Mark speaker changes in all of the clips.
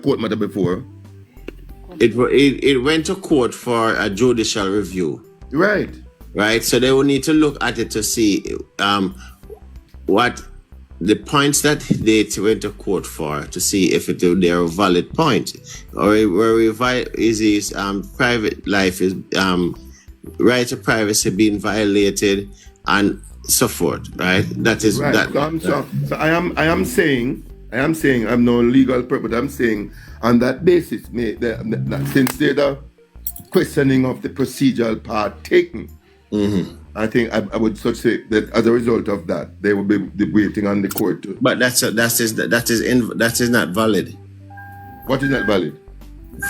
Speaker 1: court matter before.
Speaker 2: It went to court for a judicial review.
Speaker 1: Right.
Speaker 2: Right. So they will need to look at it to see what the points that they went to court for, to see if they're a valid point, or is his private life is right to privacy being violated and so forth. Right. That is
Speaker 1: right.
Speaker 2: that.
Speaker 1: So I am saying I'm no legal purpose. I'm saying on that basis, since they're the questioning of the procedural part taken, I think I would such say that as a result of that, they will be waiting on the court to.
Speaker 2: But that is not valid.
Speaker 1: What is not valid?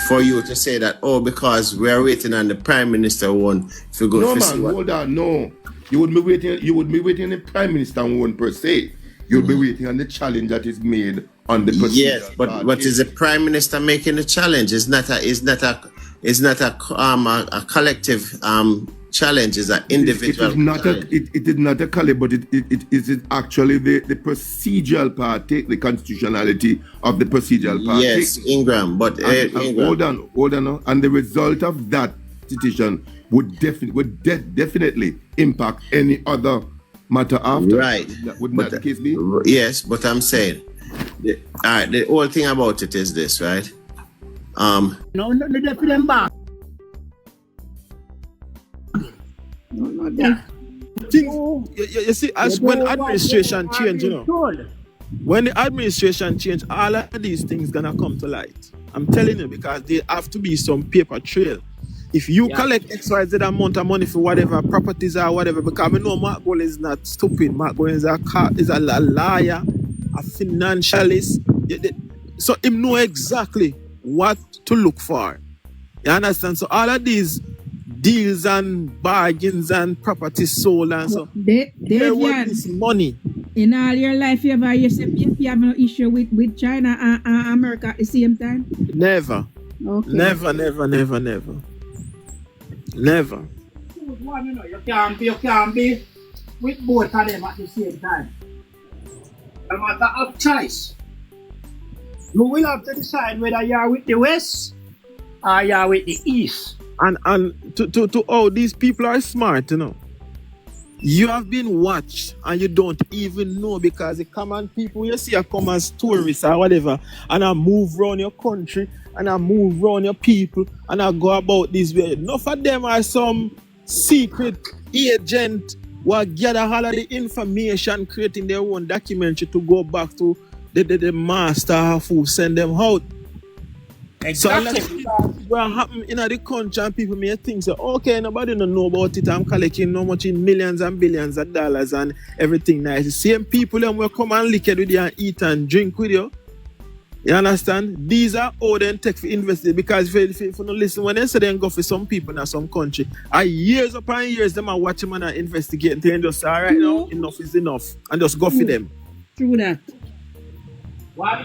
Speaker 2: For you to say that, because we are waiting on the Prime Minister one to go.
Speaker 1: No, man, hold on, no. You would be waiting on the Prime Minister one per se. You'll be waiting on the challenge that is made on the procedure. Yes,
Speaker 2: but what is the Prime Minister making the challenge? It's not a collective challenge. It's an individual.
Speaker 1: It is not a collective, but it is actually the procedural part, the constitutionality of the procedural part.
Speaker 2: Yes, Ingram. But Ingram.
Speaker 1: Hold on. And the result of that petition would definitely impact any other matter after.
Speaker 2: Right.
Speaker 1: Wouldn't that the case be?
Speaker 2: Yes, but I'm saying, the whole thing about it is this, right?
Speaker 3: No, the back. No, that.
Speaker 4: You see, as when administration change, when the administration change, all of these things gonna come to light. I'm telling you, because there have to be some paper trail. If you collect XYZ amount of money for whatever properties or whatever, because we know Mark Gold is not stupid. Mark Gold is a liar, a financialist. So he know exactly what to look for. You understand? So all of these deals and bargains and properties sold and so
Speaker 3: they
Speaker 4: want this money.
Speaker 3: In all your life, you say PNP have no issue with China and America at the same time?
Speaker 4: Never.
Speaker 3: Okay.
Speaker 4: Never.
Speaker 5: You can't be with both of them at the same time. A matter of choice. You will have to decide whether you are with the West or you are with the East.
Speaker 4: And to these people are smart, You have been watched and you don't even know, because the common people you see are come as tourists or whatever, and I move around your country and I move around your people and I go about this way. Enough of them are some secret agent who gather all of the information, creating their own documentary to go back to the master who send them out.
Speaker 5: Exactly.
Speaker 4: So what happen in the country and people may think so, okay, nobody don't know about it. I'm collecting no much in millions and billions of dollars and everything nice. The same people them will come and lick it with you and eat and drink with you. You understand? These are all them take for investing, because if you don't listen, when they say they go for some people in some country, years upon years them are watching and investigating and just say, all right now, enough is enough, and just go for them.
Speaker 3: True that.
Speaker 5: One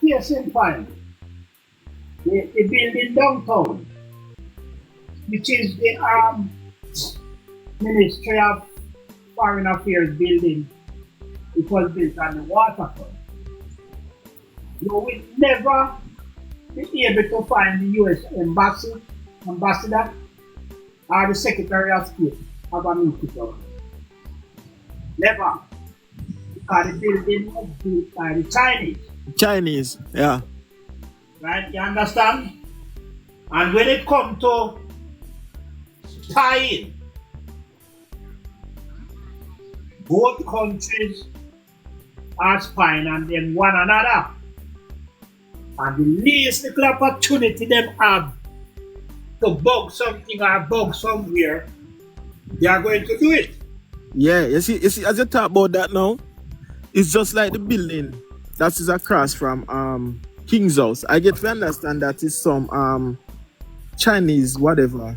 Speaker 5: case in point. The building downtown, which is the Ministry of Foreign Affairs building. It was built on the waterfront. You will never be able to find the U.S. ambassador or the Secretary of State of a municipal. Never. Because the building was built by the Chinese.
Speaker 4: Chinese, yeah.
Speaker 5: Right, you understand? And when it comes to tie-in, both countries are spying on them one another. And the least little opportunity them have to bug something or bug somewhere, they are going to do it.
Speaker 4: Yeah, you see, as you talk about that now, it's just like the building that is across from King's House. I get to understand that it's some Chinese whatever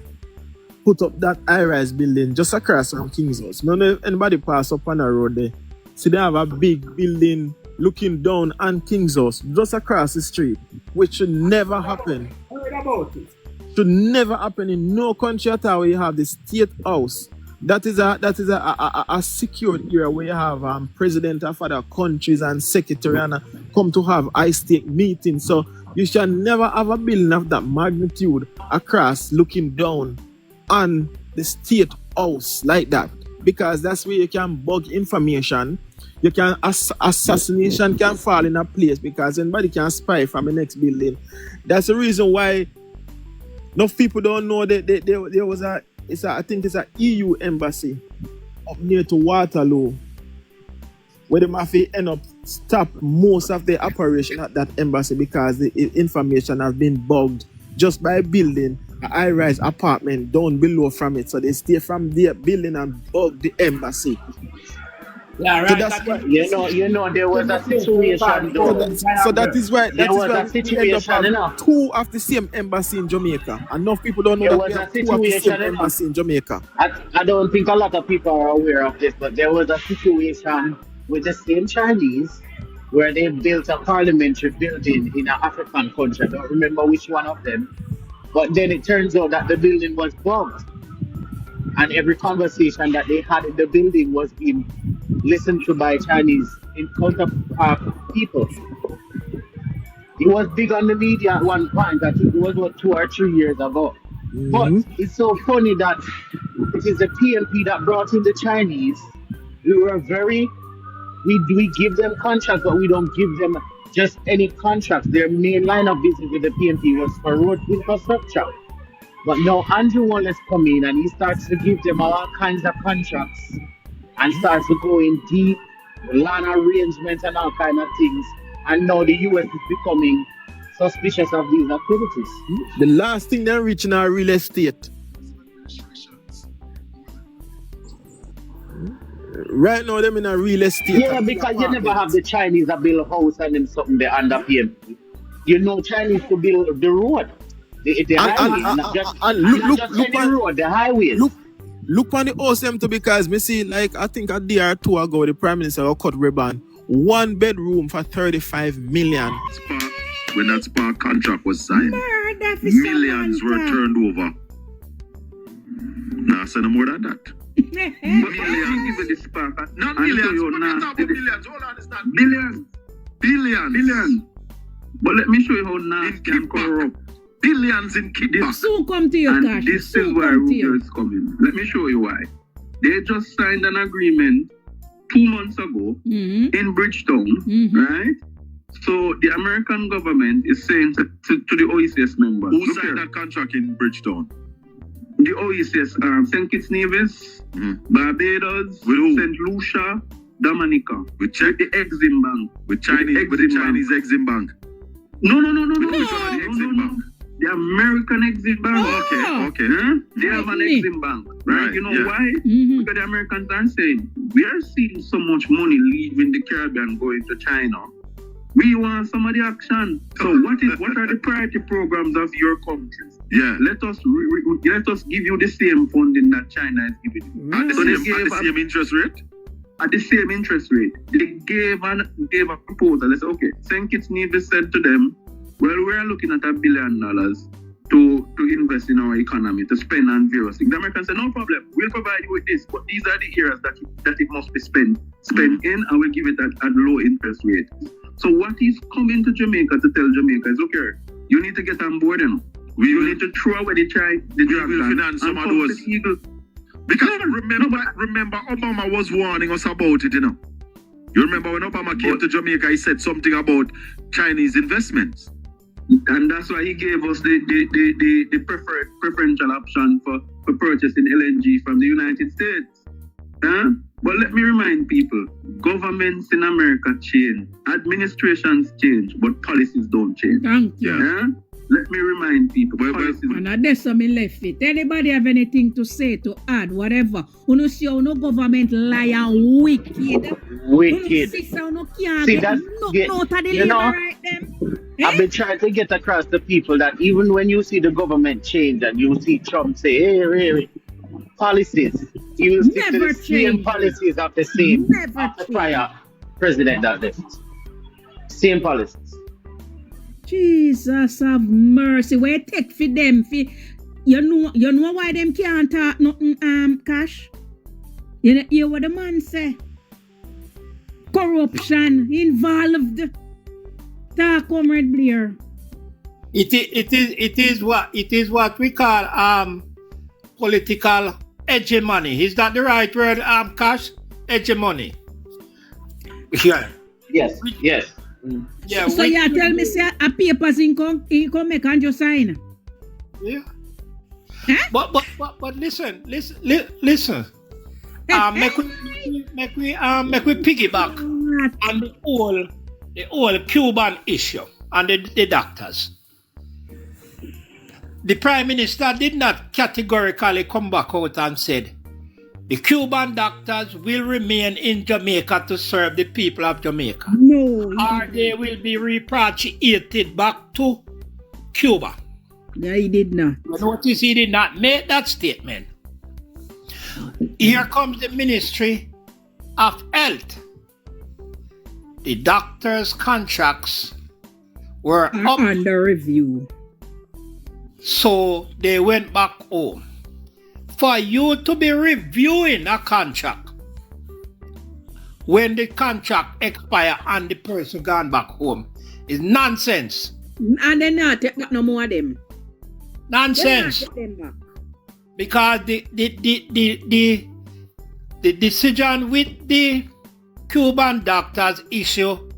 Speaker 4: put up that high-rise building just across from King's House. None of anybody pass up on the road there. See, they have a big building looking down on King's House just across the street, which should never happen.
Speaker 5: Heard about it.
Speaker 4: Should never happen in no country at all where you have the State House That is a secured area where you have president of other countries and secretary and come to have high stake meetings. So you shall never have a building of that magnitude across looking down on the state house like that, because that's where you can bug information. You can assassination can fall in a place because anybody can spy from the next building. That's the reason why enough people don't know that there was I think it's an EU embassy up near to Waterloo where the mafia end up stop most of the operation at that embassy because the information has been bugged just by building a high-rise apartment down below from it. So they stay from their building and bug the embassy.
Speaker 5: Yeah, right.
Speaker 4: So that's why,
Speaker 5: There was a situation though.
Speaker 4: so that is why we end up
Speaker 5: situation,
Speaker 4: having two of the same embassy in Jamaica. Enough people don't know that we have two of the same embassy in Jamaica.
Speaker 5: I don't think a lot of people are aware of this, but there was a situation with the same Chinese where they built a parliamentary building in an African country. I don't remember which one of them. But then it turns out that the building was bugged. And every conversation that they had in the building was being listened to by Chinese counterpart people. It was big on the media at one point. I think it was 2 or 3 years ago.
Speaker 4: Mm-hmm.
Speaker 5: But it's so funny that it is the PNP that brought in the Chinese. We give them contracts, but we don't give them just any contracts. Their main line of business with the PNP was for road infrastructure. But now Andrew Wallace come in and he starts to give them all kinds of contracts and starts to go in deep land arrangements and all kinds of things. And now the US is becoming suspicious of these activities.
Speaker 4: The last thing they're reaching are real estate. Right now, them in a real estate.
Speaker 5: Yeah, because you never have the Chinese that build a house and then something there under PNP. You know, Chinese to build the road. The highways, not just the road, the highways.
Speaker 4: Look on the OSM too, because me see, like, I think a day or two ago, the Prime Minister cut ribbon. 1 bedroom for 35 million.
Speaker 6: When that Spark contract was signed, millions were turned over. Now, say no more than that. Millions. Not millions. Millions. Hold on, understand? Billions. But let me show you how nasty and corrupt. Billions in kickback.
Speaker 3: Soon come to you,
Speaker 6: and
Speaker 3: Cash.
Speaker 6: this is why Ruger is coming. Let me show you why. They just signed an agreement 2 months ago in Bridgetown, right? So the American government is saying to the OECS members.
Speaker 7: Who signed that contract in Bridgetown?
Speaker 6: The OECS, St. Kitts Nevis, Barbados, St. Lucia, Dominica.
Speaker 7: We check
Speaker 6: the Exim Bank.
Speaker 7: With the Chinese Exim Bank.
Speaker 6: No.
Speaker 7: Which one the Exim Bank?
Speaker 6: The American Exim Bank.
Speaker 7: Okay.
Speaker 6: They have an Exim Bank, right? You know why? Because the Americans are saying, we are seeing so much money leaving the Caribbean going to China. We want some of the action. So what are the priority programs of your countries?
Speaker 7: Yeah.
Speaker 6: Let us give you the same funding that China is giving you.
Speaker 7: At the same interest rate?
Speaker 6: At the same interest rate. They gave a proposal. They said, okay, St. Kitts Nevis said to them, well, we're looking at $1 billion to invest in our economy, to spend on various things. The Americans said, no problem, we'll provide you with this, but these are the areas that it must be spent in, and we'll give it at low interest rate. So what is coming to Jamaica to tell Jamaica is, okay, you need to get on board, you know. You need to throw away the dragon.
Speaker 7: Will finance some of those. Because remember, Obama was warning us about it, you know. You remember when Obama came to Jamaica, he said something about Chinese investments.
Speaker 6: And that's why he gave us the preferential option for purchasing LNG from the United States. But let me remind people, governments in America change, administrations change, but policies don't change.
Speaker 3: Thank you.
Speaker 6: Let me remind people.
Speaker 3: And that's something left it. Anybody have anything to say, to add, whatever? Uno see how no government lie and wicked.
Speaker 5: See, that's, you know, I've been trying to get across to people that even when you see the government change and you see Trump say, hey, really, policies, you will stick to the same policies of the same of the prior president that did. Same policies.
Speaker 3: Jesus have mercy. Where take for them? You know why them can't talk nothing, Cash? You know, hear what the man say? Corruption involved. Talk, Comrade Blair.
Speaker 5: It is what we call political hegemony. Is that the right word, Cash? Hegemony. Yeah.
Speaker 8: Yes. Yes.
Speaker 5: Yeah.
Speaker 3: So you tell me say a papers in come make and just sign.
Speaker 5: Yeah.
Speaker 3: Huh?
Speaker 5: But listen. Make we piggyback on the whole Cuban issue and the doctors. The Prime Minister did not categorically come back out and said the Cuban doctors will remain in Jamaica to serve the people of Jamaica.
Speaker 3: No.
Speaker 5: Or they will be repatriated back to Cuba.
Speaker 3: Yeah, he did not.
Speaker 5: Notice he did not make that statement. Here comes the Ministry of Health. The doctors' contracts were up,
Speaker 3: under review.
Speaker 5: so they went back home. For you to be reviewing a contract when the contract expire and the person gone back home is nonsense.
Speaker 3: And then not take back no more of them.
Speaker 5: Nonsense.
Speaker 3: They not take them back.
Speaker 5: Because the decision with the Cuban doctors issue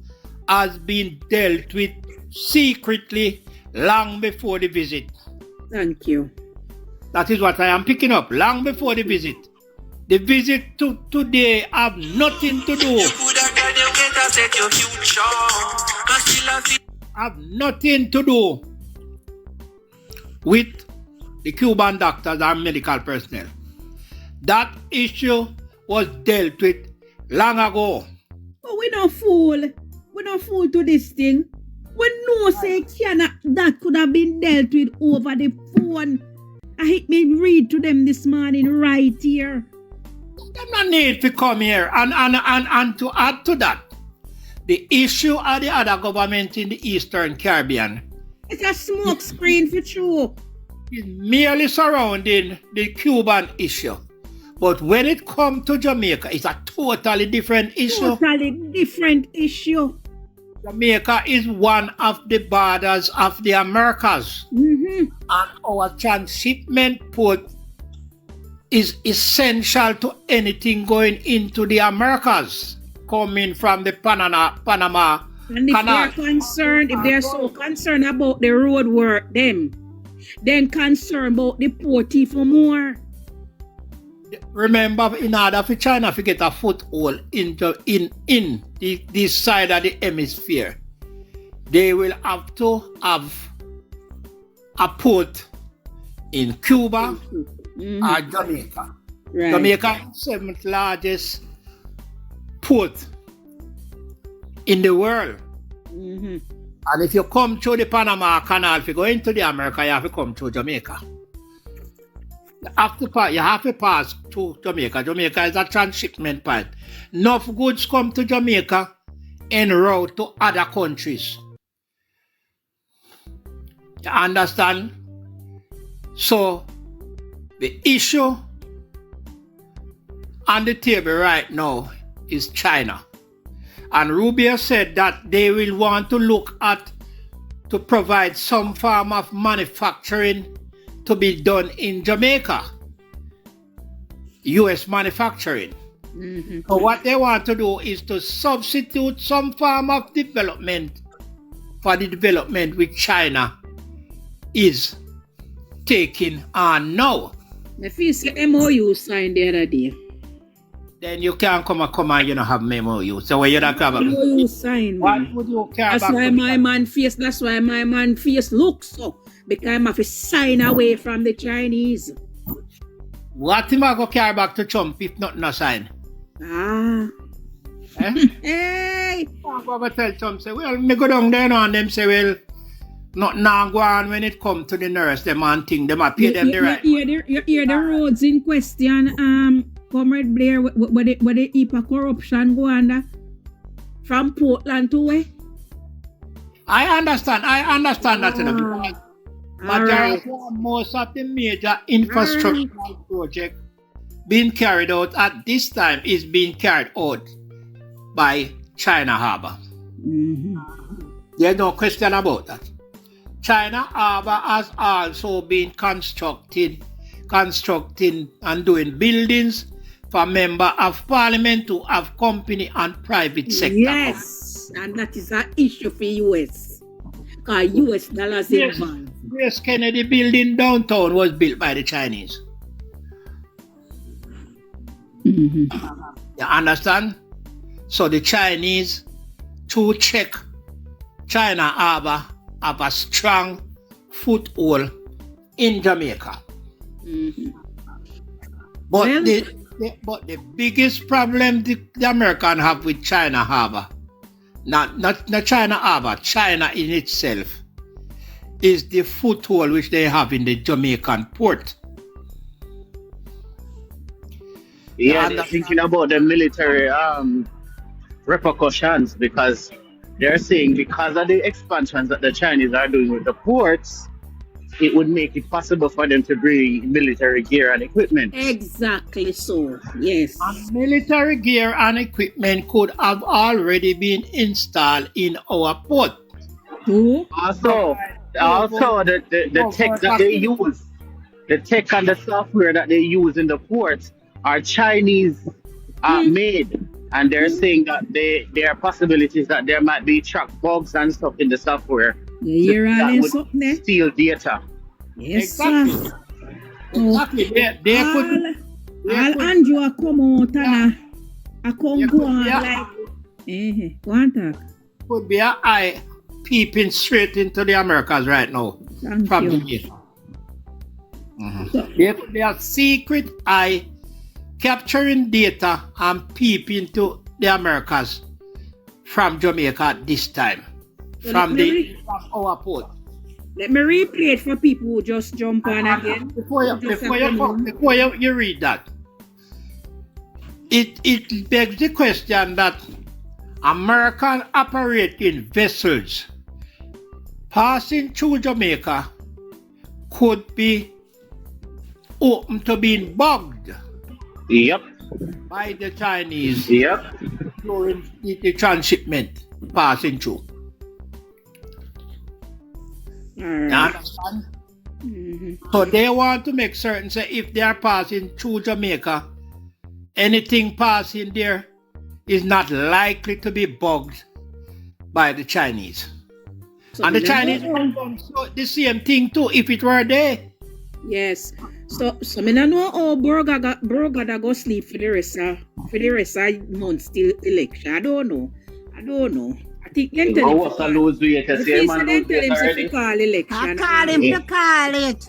Speaker 5: has been dealt with secretly long before the visit.
Speaker 3: Thank you.
Speaker 5: That is what I am picking up, long before the visit. The visit to today have nothing to do. Have nothing to do with the Cuban doctors and medical personnel. That issue was dealt with long ago.
Speaker 3: But we not fool. We not fool to this thing. We know say that could have been dealt with over the phone. I hate me read to them this morning right here.
Speaker 5: There's no need to come here and to add to that. The issue of the other government in the Eastern Caribbean
Speaker 3: It's a smoke screen for true.
Speaker 5: is merely surrounding the Cuban issue. But when it comes to Jamaica, it's a totally different issue.
Speaker 3: Totally different issue.
Speaker 5: Jamaica is one of the borders of the Americas.
Speaker 3: Mm-hmm.
Speaker 5: And our transshipment port is essential to anything going into the Americas, coming from the Panama
Speaker 3: And if
Speaker 5: Canal.
Speaker 3: they're so concerned about the road work, then concerned about the port for more.
Speaker 5: Remember, in order for China to get a foothold in this side of the hemisphere, they will have to have a port in Cuba or Jamaica.
Speaker 3: Right.
Speaker 5: Jamaica is the 7th largest port in the world.
Speaker 3: Mm-hmm.
Speaker 5: And if you come through the Panama Canal, if you go into the America, you have to come through Jamaica. You have to pass through Jamaica. Jamaica is a transshipment point. Enough goods come to Jamaica en route to other countries. You understand? So, the issue on the table right now is China. And Rubio said that they will want to look at to provide some form of manufacturing to be done in Jamaica. US manufacturing.
Speaker 3: Mm-hmm.
Speaker 5: So what they want to do is to substitute some form of development for the development which China is taking on now.
Speaker 3: If you see MOU signed the other day.
Speaker 5: Then you can't come and you don't have MOU. So when you don't have
Speaker 3: MOU signed.
Speaker 5: what would you care
Speaker 3: That's
Speaker 5: about?
Speaker 3: why my man face looks so. Because I'm have to sign away from the Chinese.
Speaker 5: What him I go carry back to Trump if not no sign?
Speaker 3: Ah.
Speaker 5: Eh?
Speaker 3: Hey.
Speaker 5: I'm going to tell Trump, say, well, me go down there now and them say, well, not now go on when it come to the nurse, them and thing, them a pay them the right.
Speaker 3: You hear the roads in question, Comrade Blair, where the heap of corruption go under? From Portland to where?
Speaker 5: I understand that. Because majority, most of the major infrastructural projects being carried out at this time is being carried out by China Harbor. There's no question about that. China Harbor has also been constructing and doing buildings for member of parliament to have company and private sector.
Speaker 3: Yes, and that is an issue for US. Because US dollars involved.
Speaker 5: Yes, Kennedy building downtown was built by the Chinese. You understand? So the Chinese, to check China Harbor, have a strong foothold in Jamaica. But the biggest problem the American have with China Harbor, not China Harbor, China in itself, is the foothold which they have in the Jamaican port.
Speaker 8: Yeah, they're thinking about the military repercussions, because they're saying because of the expansions that the Chinese are doing with the ports, it would make it possible for them to bring military gear and equipment.
Speaker 3: Exactly so, yes.
Speaker 5: And military gear and equipment could have already been installed in our port.
Speaker 8: Also, the tech that they use, the tech and the software that they use in the ports are Chinese made. And they're saying that there are possibilities that there might be track bugs and stuff in the software that would steal data.
Speaker 3: Yes,
Speaker 5: exactly.
Speaker 3: sir.
Speaker 5: Exactly. They could.
Speaker 3: All Andrew come out and I come go on like. Go on talk.
Speaker 5: Could be an eye peeping straight into the Americas right now. From Jamaica. There could be a secret eye capturing data and peeping to the Americas from Jamaica at this time.
Speaker 3: So
Speaker 5: from our port.
Speaker 3: Let me replay it for people who just jump on again.
Speaker 5: Before you read that, it begs the question that American operating vessels passing through Jamaica could be open to being bugged.
Speaker 8: Yep.
Speaker 5: By the Chinese.
Speaker 8: Yep.
Speaker 5: During the transshipment passing through. You understand? So they want to make certain, say, if they are passing through Jamaica, anything passing there is not likely to be bugged by the Chinese. So and the Chinese would done the same thing too if it were there.
Speaker 3: Yes. So I don't know how Burger go sleep for the rest of months till election. I don't know. I think then tell him to call. Call election.
Speaker 9: I call him to call it.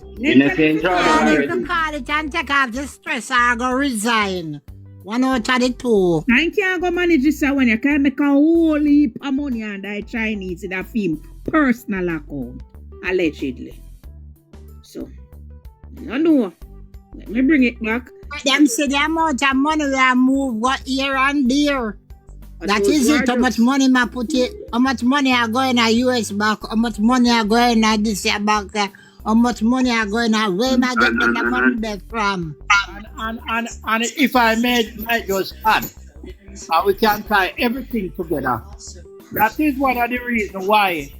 Speaker 9: Call him to call it and take off the stress. I go resign. 1 out of the 2.
Speaker 3: I can't go manage this one. You can make a whole heap of money on the Chinese in a film personal account, allegedly. So, I don't know. Let me bring it back.
Speaker 9: Them say the amount of money we move what here and there. That is it. How much money I put it? How much money I go in a US bank? How much money I go in a this year bank? How much money I go in a where am I getting the money back from?
Speaker 5: And if I might just add, we can tie everything together. That is one of the reasons why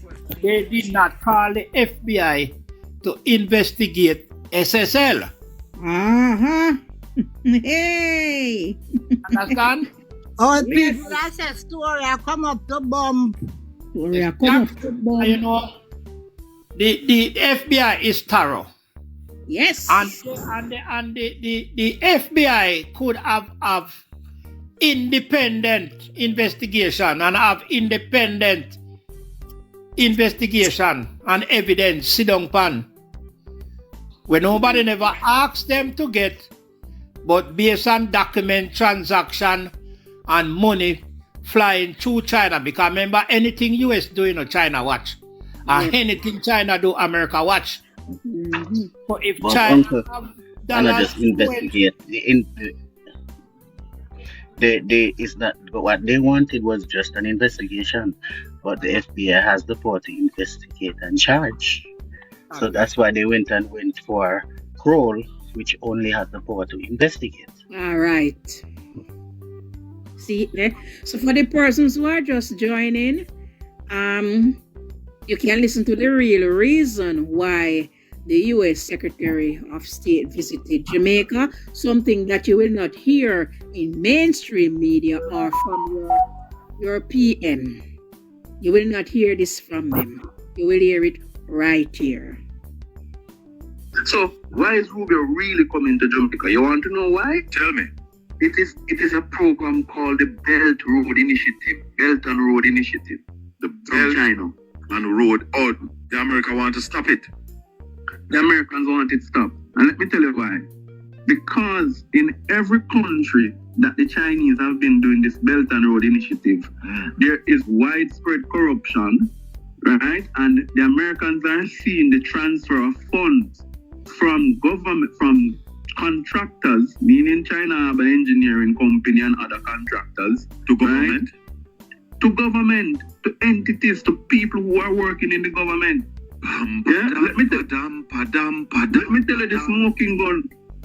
Speaker 5: they did not call the FBI to investigate SSL.
Speaker 3: Hey.
Speaker 5: Understand?
Speaker 9: All people that say story I come up to bomb.
Speaker 5: You know, the FBI is thorough.
Speaker 3: Yes.
Speaker 5: And the FBI could have independent investigation and have independent investigation and evidence sit down pan when nobody never asked them to get, but based on document transaction and money flying through China. Because remember, anything US do, China watch. And anything China do, America watch. So if China
Speaker 8: just investigate is that what they wanted was just an investigation, but the FBI has the power to investigate and charge. So that's why they went for Kroll, which only has the power to investigate.
Speaker 3: All right. See there. So for the persons who are just joining, you can listen to the real reason why the U.S. Secretary of State visited Jamaica, something that you will not hear in mainstream media or from your PM. You will not hear this from them. You will hear it right here.
Speaker 6: So why is Rubio really coming to Jamaica? You want to know why?
Speaker 7: Tell me.
Speaker 6: It is a program called the Belt and Road Initiative.
Speaker 7: The
Speaker 6: From China.
Speaker 7: and Road. Oh, the America want to stop it.
Speaker 6: The Americans want it stopped. And let me tell you why. Because in every country that the Chinese have been doing this Belt and Road Initiative, there is widespread corruption, right? And the Americans are seeing the transfer of funds from government, from contractors, meaning China have an engineering company and other contractors,
Speaker 7: To government.
Speaker 6: right? To government, to entities, to people who are working in the government. Let me tell you the smoking gun.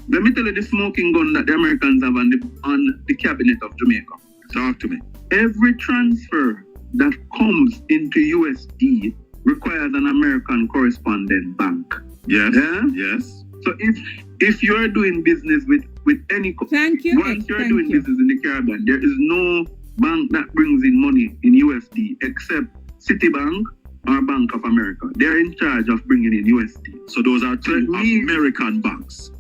Speaker 6: Let me tell you the smoking gun that the Americans have on the cabinet of Jamaica.
Speaker 7: Talk to me.
Speaker 6: Every transfer that comes into USD requires an American correspondent bank.
Speaker 7: Yes.
Speaker 6: Yeah?
Speaker 7: Yes.
Speaker 6: So if you're doing business with any
Speaker 3: Thank you.
Speaker 6: once you're
Speaker 3: Thank
Speaker 6: doing
Speaker 3: you.
Speaker 6: business in the Caribbean, there is no bank that brings in money in USD except Citibank or Bank of America. They're in charge of bringing in USD.
Speaker 7: So those are two
Speaker 6: it means-
Speaker 7: American banks.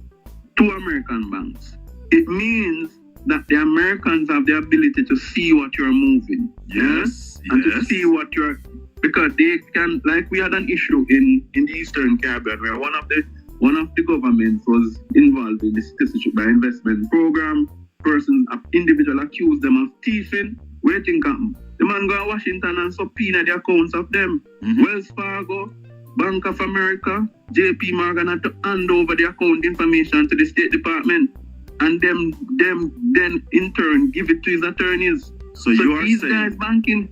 Speaker 6: Two American banks. It means that the Americans have the ability to see what you're moving.
Speaker 7: Yes.
Speaker 6: And to see what you're, because they can, like we had an issue in the Eastern Caribbean where one of the governments was involved in the Citizenship by Investment program. Persons, individual accused them of thieving. What do you think happened? The man go to Washington and subpoena the accounts of them. Wells Fargo, Bank of America, JP Morgan had to hand over the account information to the State Department, and them then in turn give it to his attorneys.
Speaker 7: So you are
Speaker 6: these
Speaker 7: saying-
Speaker 6: guys banking.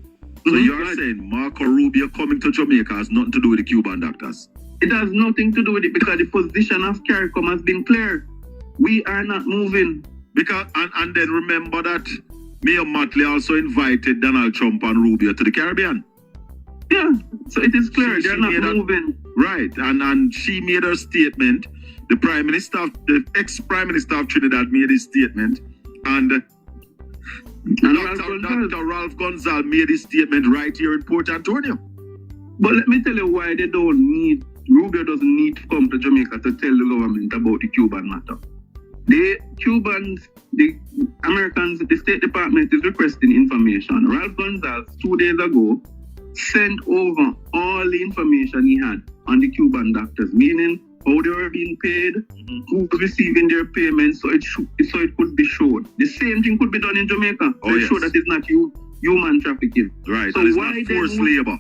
Speaker 7: So you are saying Marco Rubio coming to Jamaica has nothing to do with the Cuban doctors?
Speaker 6: It has nothing to do with it because the position of CARICOM has been clear. We are not moving.
Speaker 7: Because and then remember that Mayor Motley also invited Donald Trump and Rubio to the Caribbean.
Speaker 6: Yeah, so it is clear
Speaker 7: She
Speaker 6: they're not
Speaker 7: made a-
Speaker 6: moving.
Speaker 7: Right, and she made her statement. The ex-prime minister of Trinidad made his statement, and Dr. Ralph Gonzalez made his statement right here in Port Antonio.
Speaker 6: But let me tell you why Rubio doesn't need to come to Jamaica to tell the government about the Cuban matter. The Cubans, the Americans, the State Department is requesting information. Ralph Gonzalez, 2 days ago, sent over all the information he had on the Cuban doctors, meaning how they were being paid, who was receiving their payments, so it could be shown. The same thing could be done in Jamaica to show that it's not human trafficking.
Speaker 7: Right,
Speaker 6: So
Speaker 7: and it's
Speaker 6: why
Speaker 7: not
Speaker 6: then
Speaker 7: forced labor.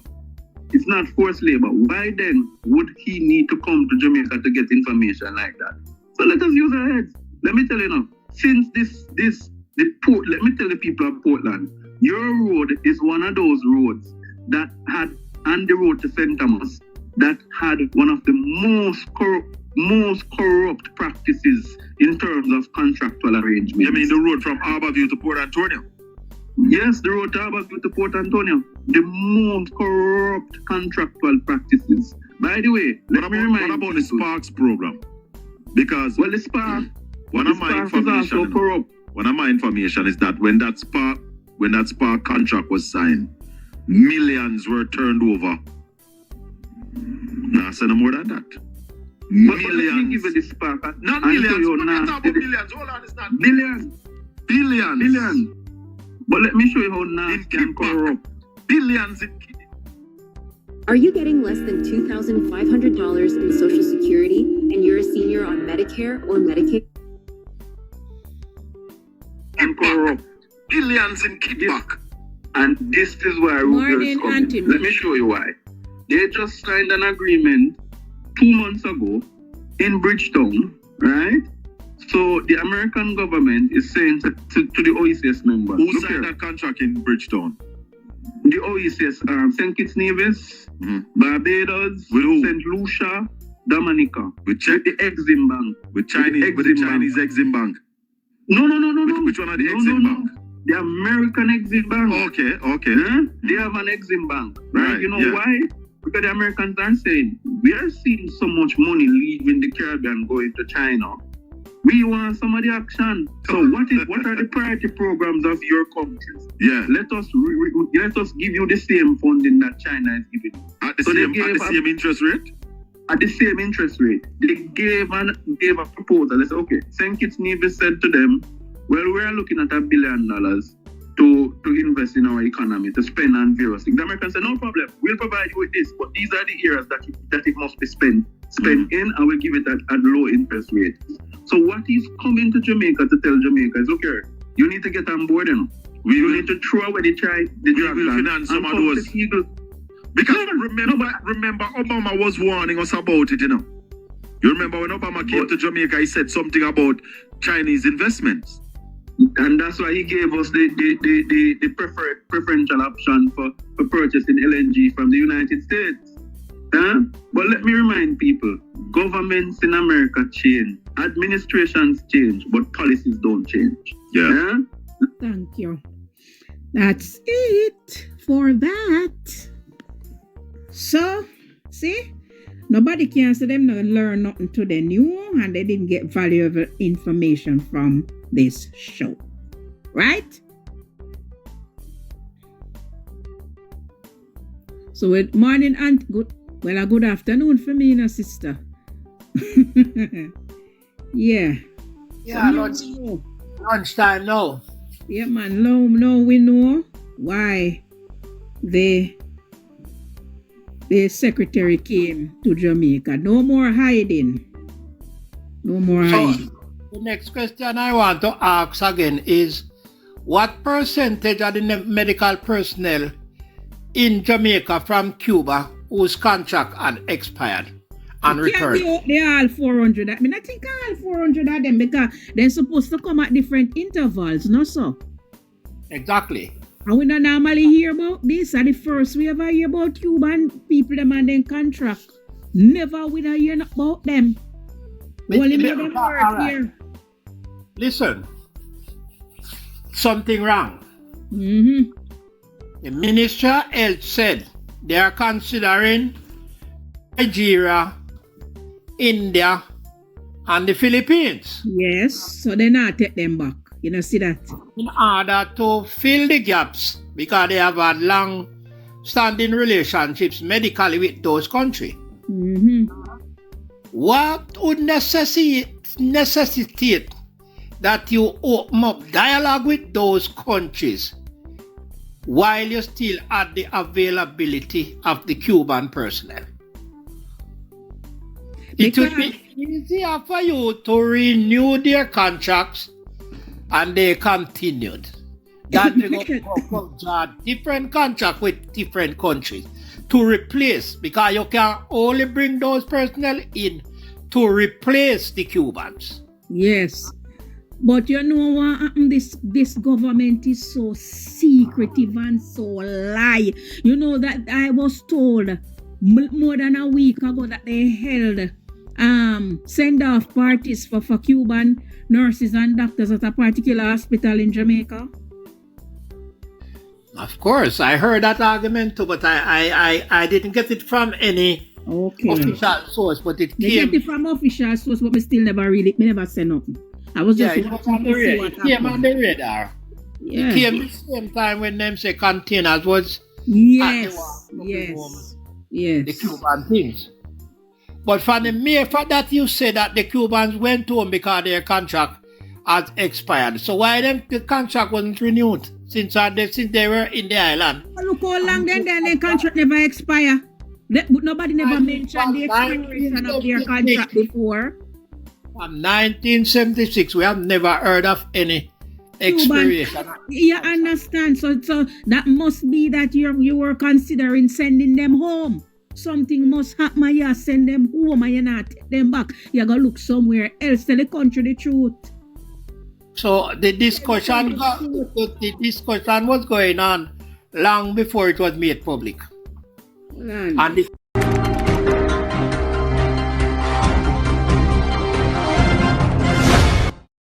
Speaker 6: It's not forced labor. Why then would he need to come to Jamaica to get information like that? So let us use our heads. Let me tell you now, since let me tell the people of Portland, your road is one of those roads that had, on the road to St. Thomas, that had one of the most corrupt practices in terms of contractual arrangements.
Speaker 7: You mean the road from Harborview to Port Antonio?
Speaker 6: Yes, the road to Harborview to Port Antonio. The most corrupt contractual practices. By the way,
Speaker 7: What about the Sparks program? Because
Speaker 6: the Spark,
Speaker 7: one of my information is that when that Spark contract was signed, millions were turned over. Nah, say no more than that. Millions.
Speaker 6: Let me give you the Spark.
Speaker 7: Not millions. We're not talking about millions. Hold on, it's not
Speaker 6: Billions.
Speaker 7: billions.
Speaker 6: But let me show you how nasty and corrupt.
Speaker 7: Billions.
Speaker 10: Are you getting less than $2,500 in Social Security and you're a senior on Medicare or Medicaid?
Speaker 6: And corrupt.
Speaker 7: Billions in kickback.
Speaker 6: And this is why Rubio is coming. Let me show you why. They just signed an agreement 2 months ago in Bridgetown, right? So the American government is saying to the OECS members.
Speaker 7: Who signed that contract in Bridgetown?
Speaker 6: The OECS, St. Kitts Nevis, Barbados, St. Lucia, Dominica.
Speaker 7: With check
Speaker 6: the Exim Bank.
Speaker 7: With the Chinese Exim Bank.
Speaker 6: No.
Speaker 7: Which one are the Exim Bank?
Speaker 6: The American Exim Bank.
Speaker 7: Okay.
Speaker 6: They have an Exim Bank, right? You know
Speaker 7: yeah.
Speaker 6: why? Because the Americans are saying, we are seeing so much money leaving the Caribbean going to China. We want some of the action. So what are the priority programs of your countries?
Speaker 7: Yeah.
Speaker 6: Let us give you the same funding that China is giving.
Speaker 7: At the same interest rate?
Speaker 6: At the same interest rate. They gave a proposal. They said, okay, St. Kitts Nevis said to them, well, we are looking at $1 billion to invest in our economy, to spend on various things. The Americans said, no problem, we'll provide you with this, but these are the areas that it must be spent in, and we'll give it at low interest rate. So what is coming to Jamaica to tell Jamaica is, okay, you need to get on board, you know. You need to throw away the drag
Speaker 7: will finance some of those. Because remember, Obama was warning us about it, you know. You remember when Obama came to Jamaica, he said something about Chinese investments.
Speaker 6: And that's why he gave us the preferential option for purchasing LNG from the United States. But let me remind people, governments in America change, administrations change, but policies don't change.
Speaker 7: Yeah.
Speaker 3: Thank you. That's it for that. So, see, nobody can say them not learn nothing to the new, and they didn't get valuable information from this show, right? So, good morning and good afternoon for me, no sister. Yeah.
Speaker 5: Yeah, lunchtime now.
Speaker 3: Yeah, man. Now we know why the secretary came to Jamaica. No more hiding. No more hiding.
Speaker 5: The next question I want to ask again is, what percentage of the medical personnel in Jamaica from Cuba whose contract had expired and returned?
Speaker 3: They are all 400. I mean, I think all 400 of them, because they're supposed to come at different intervals, no so?
Speaker 5: Exactly.
Speaker 3: And we don't normally hear about this. And the first we ever hear about Cuban people them and then contract. Never we don't hear about them. Only me them work here.
Speaker 5: Listen, something wrong.
Speaker 3: Mm-hmm.
Speaker 5: The Minister of Health said they are considering Nigeria, India, and the Philippines.
Speaker 3: Yes, so they not take them back. You know, see that?
Speaker 5: In order to fill the gaps, because they have had long-standing relationships medically with those countries.
Speaker 3: Mm-hmm.
Speaker 5: What would necessitate that you open up dialogue with those countries while you still have the availability of the Cuban personnel? It would be easier for you to renew their contracts, and they continued. That they go different contract with different countries to replace, because you can only bring those personnel in to replace the Cubans.
Speaker 3: Yes. But you know what happened? This government is so secretive and so lie. You know that I was told more than a week ago that they held send-off parties for Cuban nurses and doctors at a particular hospital in Jamaica.
Speaker 5: Of course, I heard that argument too, but I didn't get it from any official source, but it
Speaker 3: they
Speaker 5: came.
Speaker 3: Get it from official source, but we still never said nothing. I was just
Speaker 5: on the radar. It came on the radar.
Speaker 3: Yeah.
Speaker 5: It came the same time when them say containers was
Speaker 3: yes,
Speaker 5: the Cuban things. But for the mere fact that you say that the Cubans went home because their contract has expired, so why the contract wasn't renewed since they were in the island?
Speaker 3: Look how long then their contract never expire. Nobody never mentioned the expiration of their contract before.
Speaker 5: From 1976, we have never heard of any expiration.
Speaker 3: You understand? So that must be that you were considering sending them home. Something must happen and you send them home and you not take them back. You gotta look somewhere else. Tell the country the truth.
Speaker 5: So the discussion was going on long before it was made public. And the